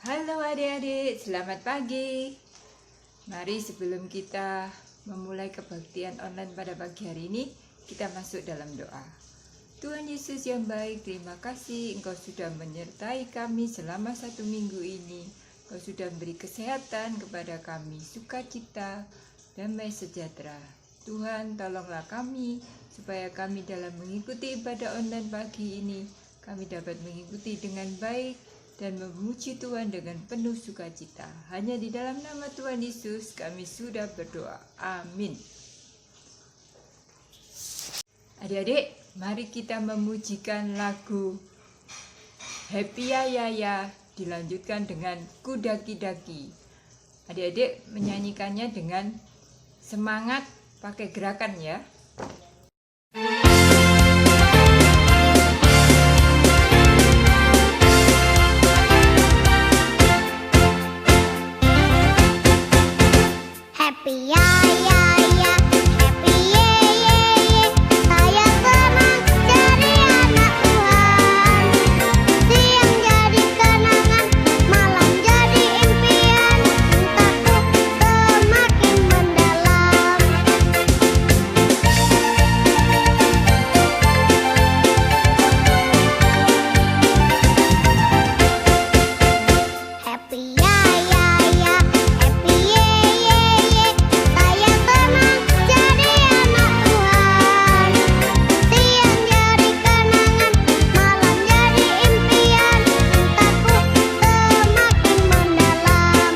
Halo adik-adik, selamat pagi. Mari sebelum kita memulai kebaktian online pada pagi hari ini, kita masuk dalam doa. Tuhan Yesus yang baik, terima kasih Engkau sudah menyertai kami selama 1 minggu ini. Engkau sudah memberi kesehatan kepada kami, sukacita, damai sejahtera. Tuhan, tolonglah kami supaya kami dalam mengikuti ibadah online pagi ini, kami dapat mengikuti dengan baik dan memuji Tuhan dengan penuh sukacita. Hanya di dalam nama Tuhan Yesus kami sudah berdoa. Amin. Adik-adik, mari kita memujikan lagu Happy Ya Ya Ya, dilanjutkan dengan Ku Daki Daki. Adik-adik menyanyikannya dengan semangat, pakai gerakan ya. Happy ya ya ya, happy ye ye ye. Saya senang jadi anak Tuhan. Siang jadi kenangan, malam jadi impian. Cintaku semakin mendalam. Happy ya ya ya, happy ye ye ye. Saya senang jadi anak Tuhan. Siang jadi kenangan, malam jadi impian. Cintaku semakin mendalam.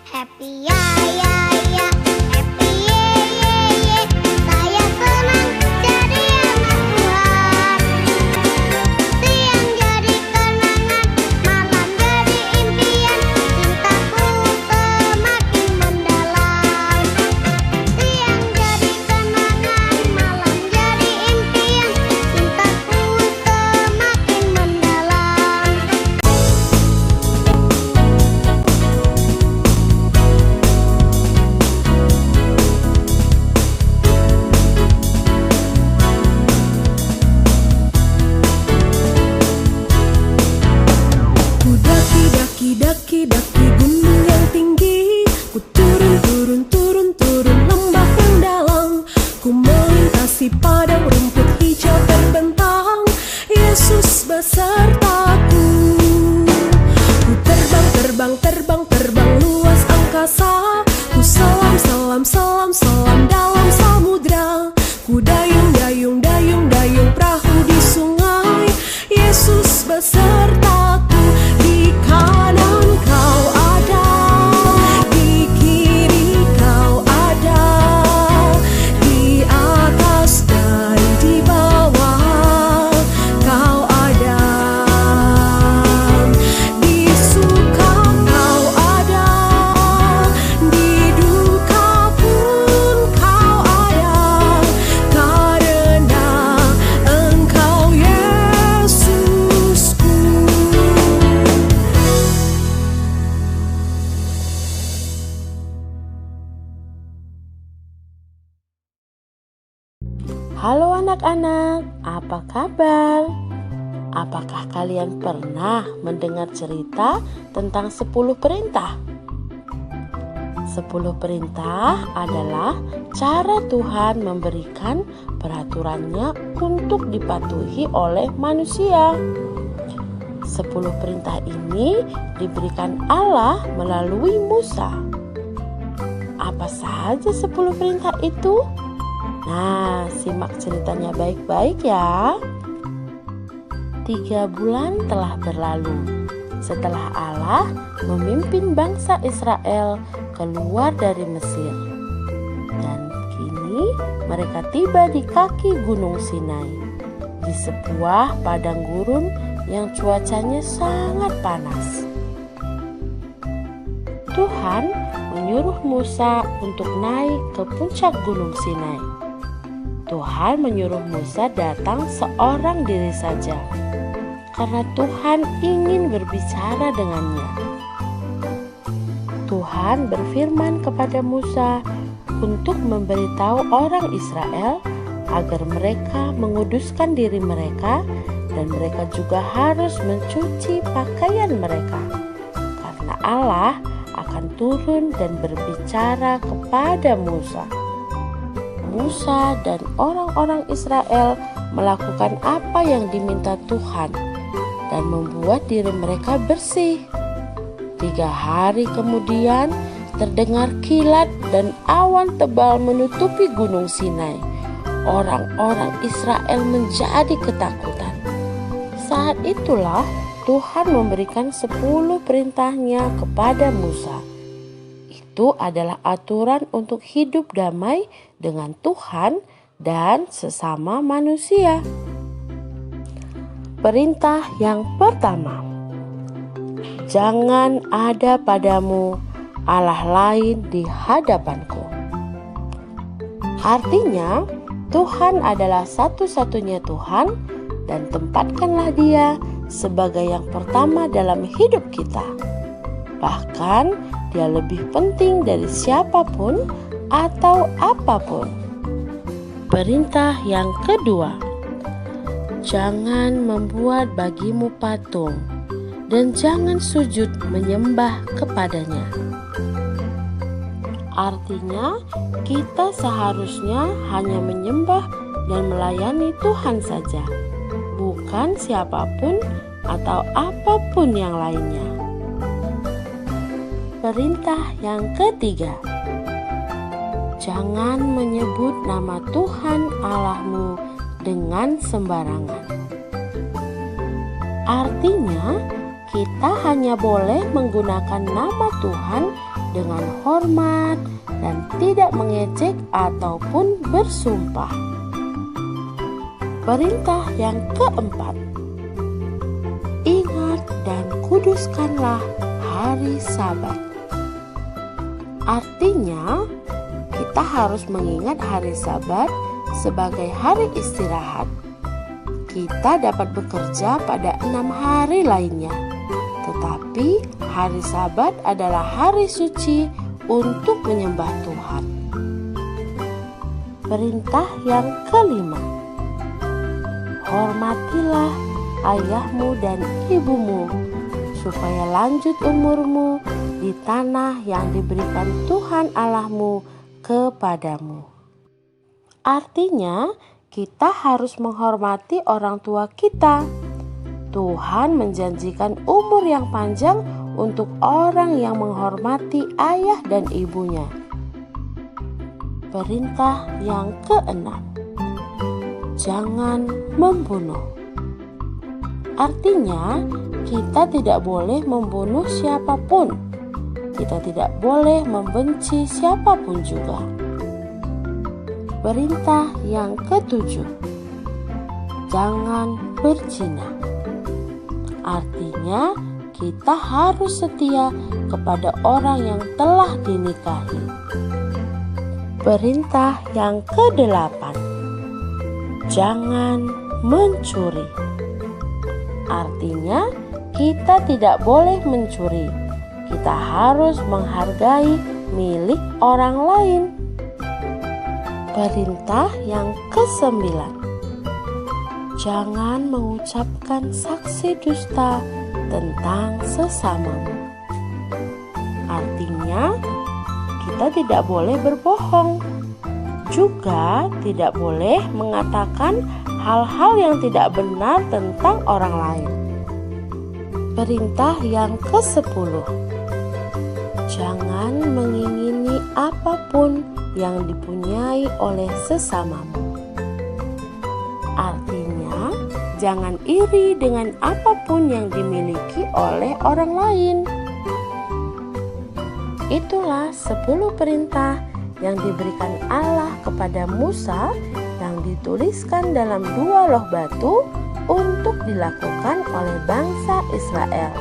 Happy ya ya ya, happy ye ye ye. Saya senang jadi anak Tuhan. Siang jadi kenangan, malam jadi impian. Cintaku semakin mendalam. Siang jadi kenangan, malam jadi impian. Cintaku semakin mendalam. Ku daki daki daki daki gunung yang tinggi. Ku turun turun turun turun lembah yang dalam. Ku melintasi padang rumput hijau terbentang. Yesus besertaku. Ku terbang terbang terbang terbang luas angkasa. Ku selam selam selam selam dalam samudra. Ku dayung dayung dayung dayung perahu di sungai. Yesus besertaku. Di kanan kau ada, di kiri kau ada, di atas dan di bawah kau ada, di suka kau ada, di duka pun kau ada, karena Engkau Yesusku. Halo anak-anak, apa kabar? Apakah kalian pernah mendengar cerita tentang 10 perintah? 10 perintah adalah cara Tuhan memberikan peraturannya untuk dipatuhi oleh manusia. 10 perintah ini diberikan Allah melalui Musa. Apa saja 10 perintah itu? Nah, simak ceritanya baik-baik ya. 3 bulan telah berlalu setelah Allah memimpin bangsa Israel keluar dari Mesir. Dan kini mereka tiba di kaki Gunung Sinai. di sebuah padang gurun yang cuacanya sangat panas. Tuhan menyuruh Musa untuk naik ke puncak Gunung Sinai. Tuhan menyuruh Musa datang seorang diri saja, karena Tuhan ingin berbicara dengannya. Tuhan berfirman kepada Musa untuk memberitahu orang Israel agar mereka menguduskan diri mereka, dan mereka juga harus mencuci pakaian mereka, karena Allah akan turun dan berbicara kepada Musa. Musa dan orang-orang Israel melakukan apa yang diminta Tuhan dan membuat diri mereka bersih. 3 hari kemudian terdengar kilat dan awan tebal menutupi Gunung Sinai. Orang-orang Israel menjadi ketakutan. Saat itulah Tuhan memberikan 10 perintahnya kepada Musa. Itu adalah aturan untuk hidup damai dengan Tuhan dan sesama manusia. Perintah yang pertama, jangan ada padamu Allah lain di hadapanku. Artinya, Tuhan adalah satu-satunya Tuhan, dan tempatkanlah Dia sebagai yang pertama dalam hidup kita. Bahkan, Dia lebih penting dari siapapun atau apapun. Perintah yang kedua, jangan membuat bagimu patung dan jangan sujud menyembah kepadanya. Artinya, kita seharusnya hanya menyembah dan melayani Tuhan saja, bukan siapapun atau apapun yang lainnya. Perintah yang ketiga, jangan menyebut nama Tuhan Allahmu dengan sembarangan. Artinya, kita hanya boleh menggunakan nama Tuhan dengan hormat dan tidak mengejek ataupun bersumpah. Perintah yang keempat, ingat dan kuduskanlah hari Sabat. Artinya, kita harus mengingat hari Sabat sebagai hari istirahat. Kita dapat bekerja pada 6 hari lainnya, tetapi hari Sabat adalah hari suci untuk menyembah Tuhan. Perintah yang kelima, hormatilah ayahmu dan ibumu, supaya lanjut umurmu di tanah yang diberikan Tuhan Allahmu kepadamu. Artinya, kita harus menghormati orang tua kita. Tuhan menjanjikan umur yang panjang untuk orang yang menghormati ayah dan ibunya. Perintah yang keenam, jangan membunuh. Artinya, kita tidak boleh membunuh siapapun. Kita tidak boleh membenci siapapun juga. Perintah yang ketujuh, jangan berzina. Artinya, kita harus setia kepada orang yang telah dinikahi. Perintah yang kedelapan, jangan mencuri. Artinya, kita tidak boleh mencuri. Kita harus menghargai milik orang lain. Perintah yang kesembilan, jangan mengucapkan saksi dusta tentang sesamamu. Artinya, kita tidak boleh berbohong. Juga tidak boleh mengatakan hal-hal yang tidak benar tentang orang lain. Perintah yang ke-10, jangan mengingini apapun yang dipunyai oleh sesamamu. Artinya, jangan iri dengan apapun yang dimiliki oleh orang lain. Itulah 10 perintah yang diberikan Allah kepada Musa yang dituliskan dalam 2 loh batu untuk dilakukan oleh bangsa Israel.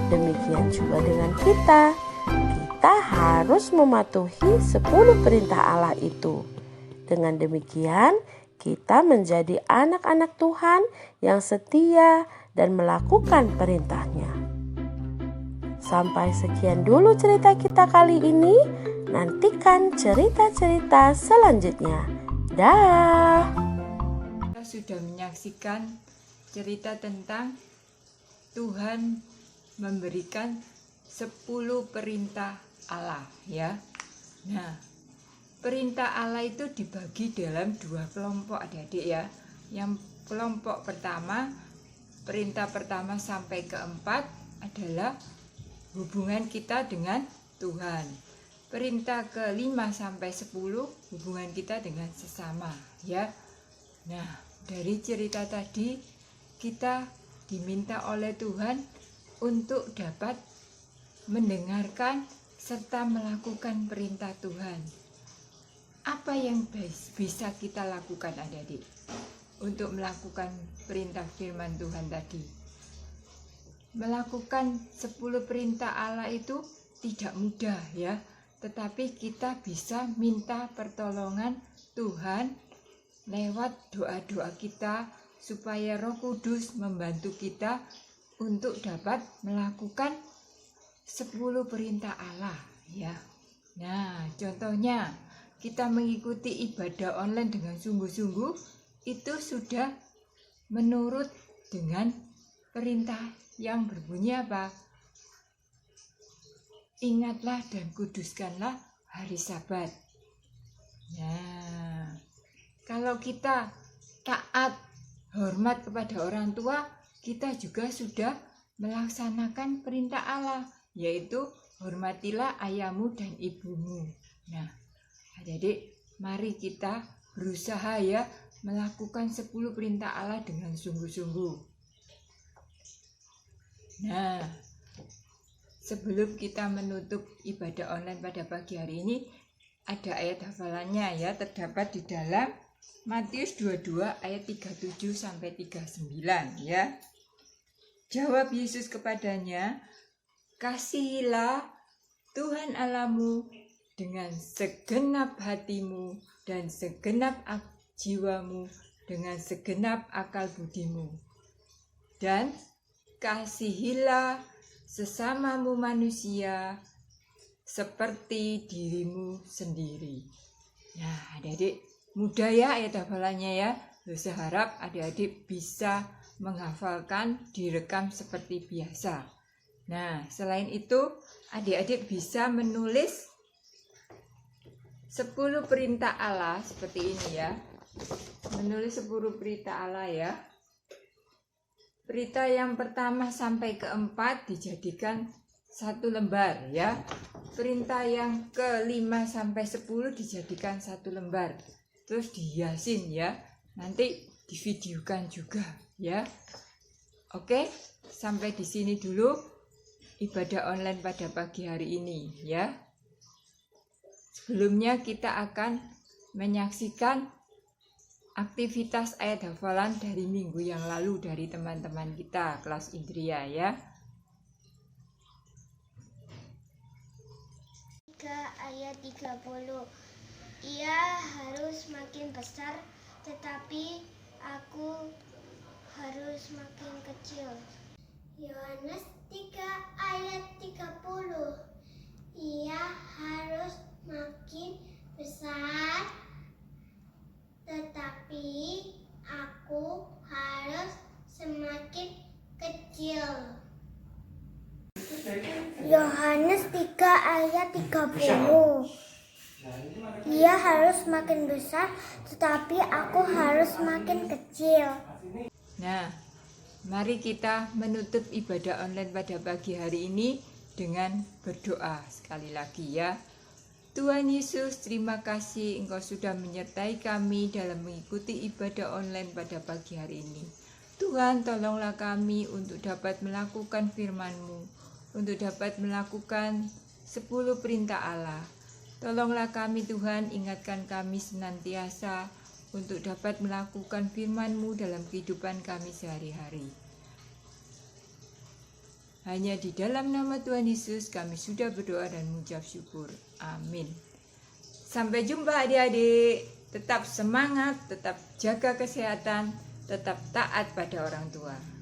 Demikian juga dengan kita. Kita harus mematuhi 10 perintah Allah itu. Dengan demikian, kita menjadi anak-anak Tuhan yang setia dan melakukan perintahnya. Sampai sekian dulu cerita kita kali ini. Nantikan cerita-cerita selanjutnya. Dah. Kita sudah menyaksikan cerita tentang Tuhan memberikan 10 perintah Allah ya. Nah, perintah Allah itu dibagi dalam 2 kelompok adik-adik ya. Yang kelompok pertama, perintah pertama sampai keempat adalah hubungan kita dengan Tuhan. Perintah ke-5 sampai 10 hubungan kita dengan sesama ya. Nah, dari cerita tadi kita diminta oleh Tuhan untuk dapat mendengarkan serta melakukan perintah Tuhan. Apa yang bisa kita lakukan adik-adik untuk melakukan perintah firman Tuhan tadi? Melakukan 10 perintah Allah itu tidak mudah ya. Tetapi kita bisa minta pertolongan Tuhan lewat doa-doa kita supaya Roh Kudus membantu kita untuk dapat melakukan 10 perintah Allah ya. Nah, contohnya kita mengikuti ibadah online dengan sungguh-sungguh itu sudah menurut dengan perintah yang berbunyi apa? Ingatlah dan kuduskanlah hari Sabat. Nah, kalau kita taat, hormat kepada orang tua, kita juga sudah melaksanakan perintah Allah, yaitu hormatilah ayahmu dan ibumu. Nah, adik-adik, mari kita berusaha ya melakukan 10 perintah Allah dengan sungguh-sungguh. Nah, sebelum kita menutup ibadah online pada pagi hari ini, ada ayat hafalannya ya, terdapat di dalam Matius 22 ayat 37 sampai 39 ya. Jawab Yesus kepadanya, kasihilah Tuhan Allahmu dengan segenap hatimu dan segenap jiwamu, dengan segenap akal budimu. Dan kasihilah sesamamu manusia seperti dirimu sendiri. Nah, adik-adik, mudah ya ayat hafalannya ya. Saya harap adik-adik bisa menghafalkan, direkam seperti biasa. Nah, selain itu, adik-adik bisa menulis 10 perintah Allah seperti ini ya. Menulis 10 perintah Allah ya. Perintah yang pertama sampai keempat dijadikan 1 lembar ya. Perintah yang ke-5 sampai 10 dijadikan 1 lembar. Terus dihiasin ya. Nanti divideokan juga ya. Oke, sampai di sini dulu ibadah online pada pagi hari ini ya. Sebelumnya kita akan menyaksikan aktivitas ayat hafalan dari minggu yang lalu dari teman-teman kita kelas Indria ya. 3 ayat 30. Ia harus makin besar, tetapi aku harus makin kecil. Yohanes 3 ayat 30. Ia harus makin besar, tetapi aku harus semakin kecil. Yohanes 3 ayat 30. Ia harus makin besar, tetapi aku harus makin kecil. Nah, mari kita menutup ibadah online pada pagi hari ini dengan berdoa sekali lagi ya. Tuhan Yesus, terima kasih Engkau sudah menyertai kami dalam mengikuti ibadah online pada pagi hari ini. Tuhan, tolonglah kami untuk dapat melakukan firman-Mu, untuk dapat melakukan 10 perintah Allah. Tolonglah kami Tuhan, ingatkan kami senantiasa untuk dapat melakukan firman-Mu dalam kehidupan kami sehari-hari. Hanya di dalam nama Tuhan Yesus kami sudah berdoa dan mengucap syukur. Amin. Sampai jumpa adik-adik. Tetap semangat, tetap jaga kesehatan, tetap taat pada orang tua.